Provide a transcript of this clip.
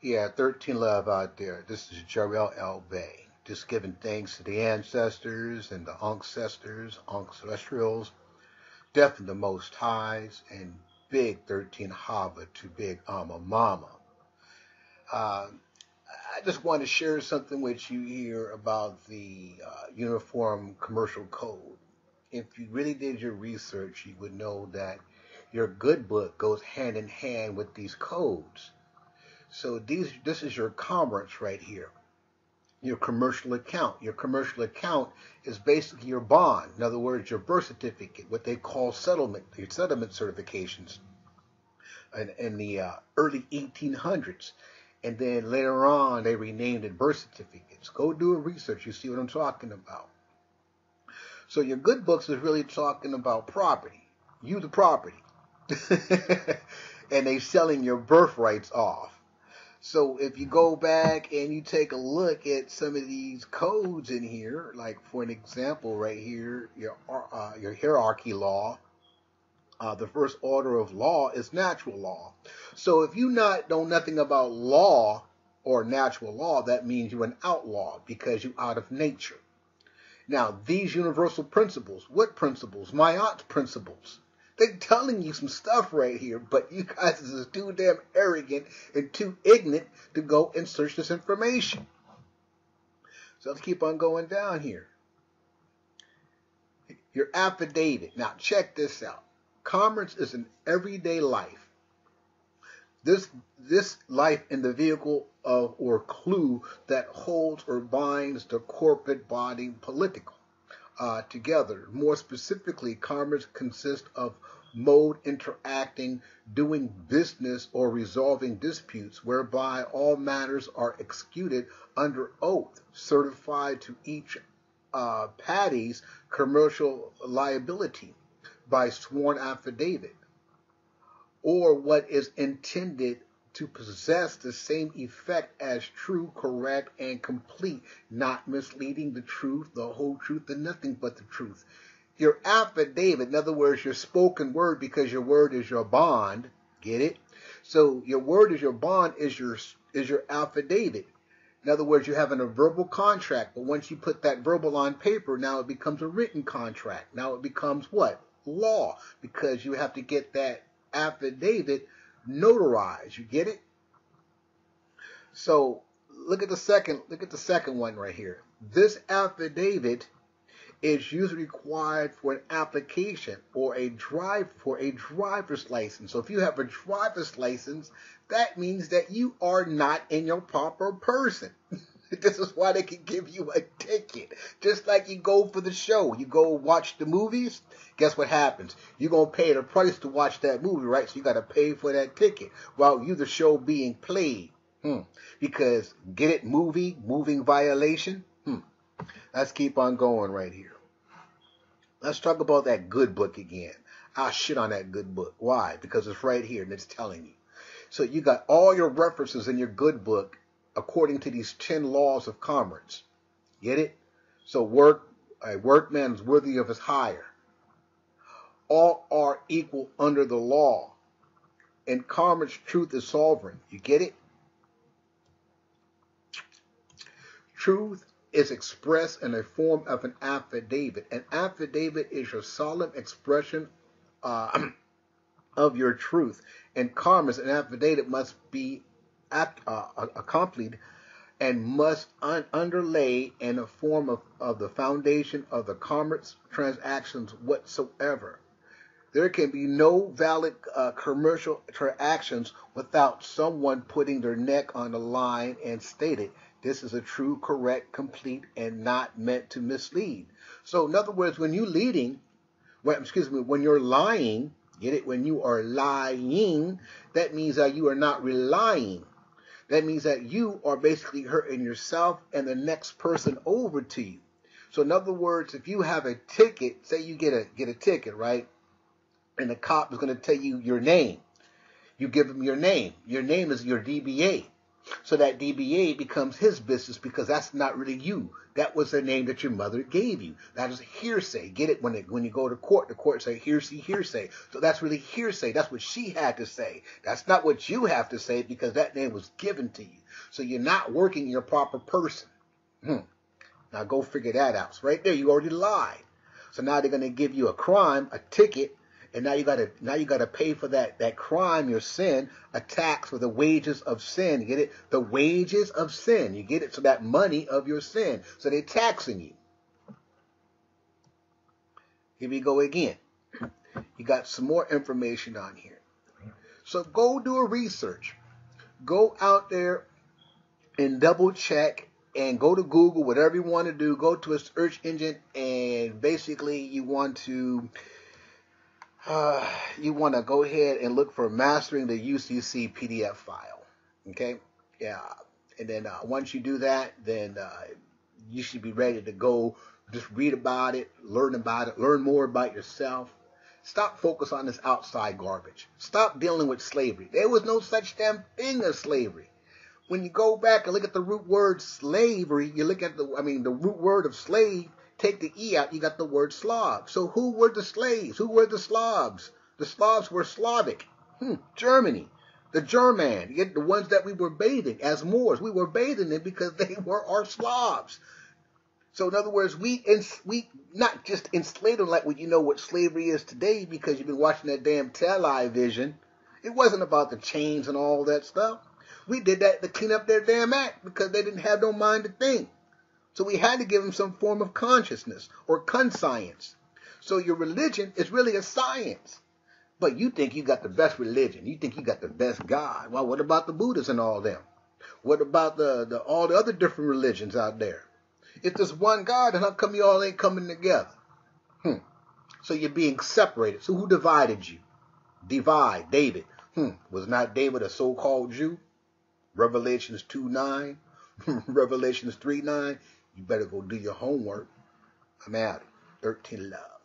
Yeah, 13 Love out there. This is Jarrell L. Bay. Just giving thanks to the ancestors and the ancestors, ancestrals, definitely the Most Highs, and Big 13 Hava to Big Alma Mama. Uh, I just want to share something with you here about the Uniform Commercial Code. If you really did your research, you would know that your good book goes hand in hand with these codes. So this is your commerce right here, your commercial account. Your commercial account is basically your bond. In other words, your birth certificate, what they call settlement, your settlement certifications in the early 1800s. And then later on, they renamed it birth certificates. Go do a research. You see what I'm talking about. So your good books is really talking about property. You the property. And they selling your birthrights off. So if you go back and you take a look at some of these codes in here, like for an example right here, your hierarchy law, the first order of law is natural law. So if you not know nothing about law or natural law, that means you're an outlaw because you're out of nature. Now, these universal principles, what principles? My aunt's principles. They're telling you some stuff right here, but you guys is too damn arrogant and too ignorant to go and search this information. So let's keep on going down here. Your affidavit. Now, check this out. Commerce is an everyday life. This life in the vehicle of or clue that holds or binds the corporate body political together. More specifically, commerce consists of mode interacting, doing business, or resolving disputes, whereby all matters are executed under oath, certified to each party's commercial liability by sworn affidavit, or what is intended to possess the same effect as true, correct, and complete, not misleading the truth, the whole truth, and nothing but the truth. Your affidavit, in other words, your spoken word, because your word is your bond, get it? So your word is your bond, is your affidavit. In other words, you're having a verbal contract, but once you put that verbal on paper, now it becomes a written contract. Now it becomes what? Law, because you have to get that affidavit notarized. You get it? So look at the second one right here. This affidavit is usually required for an application or a driver's license. So if you have a driver's license, that means that you are not in your proper person. This is why they can give you a ticket. Just like you go for the show, you go watch the movies. Guess what happens? You're going to pay the price to watch that movie, right? So you got to pay for that ticket while you the show being played. Because, get it, moving violation? Let's keep on going right here. Let's talk about that good book again. I'll shit on that good book. Why? Because it's right here and it's telling you. So you got all your references in your good book according to these 10 laws of commerce. Get it? So a workman is worthy of his hire. All are equal under the law. In commerce, truth is sovereign. You get it? Truth is expressed in the form of an affidavit. An affidavit is your solemn expression of your truth. In commerce, an affidavit must be accompanied and must underlay in the form of the foundation of the commerce transactions whatsoever. There can be no valid commercial transactions without someone putting their neck on the line and stated, this is a true, correct, complete, and not meant to mislead. So in other words, when you're lying, get it? When you are lying, that means that you are not relying. That means that you are basically hurting yourself and the next person over to you. So in other words, if you have a ticket, say you get a ticket, right? And the cop is going to tell you your name. You give him your name. Your name is your DBA. So that DBA becomes his business because that's not really you. That was the name that your mother gave you. That is hearsay. Get it? When you go to court, the court say hearsay. So that's really hearsay. That's what she had to say. That's not what you have to say because that name was given to you. So you're not working your proper person. Now go figure that out. So right there, you already lied. So now they're going to give you a crime, a ticket, and now you gotta pay for that crime, your sin, a tax for the wages of sin. You get it? The wages of sin. You get it? So that money of your sin. So they're taxing you. Here we go again. You got some more information on here. So go do a research. Go out there and double check and go to Google, whatever you want to do. Go to a search engine and basically you want to go ahead and look for Mastering the UCC PDF file. Okay? Yeah. And then once you do that, then you should be ready to go. Just read about it, learn more about yourself. Stop focus on this outside garbage. Stop dealing with slavery. There was no such damn thing as slavery. When you go back and look at the root word slavery, you look at the root word of slave, take the E out, you got the word Slav. So who were the slaves? Who were the Slavs? The Slavs were Slavic. Germany. The German. You get the ones that we were bathing as Moors. We were bathing them because they were our Slavs. So in other words, we not just enslaved them like what slavery is today because you've been watching that damn television. It wasn't about the chains and all that stuff. We did that to clean up their damn act because they didn't have no mind to think. So we had to give them some form of consciousness or conscience. So your religion is really a science. But you think you got the best religion. You think you got the best God. Well, what about the Buddhists and all them? What about all the other different religions out there? If there's one God, then how come you all ain't coming together? So you're being separated. So who divided you? Divide. David. Was not David a so-called Jew? Revelations 2:9. Revelations 3:9. You better go do your homework. I'm out. 13 love.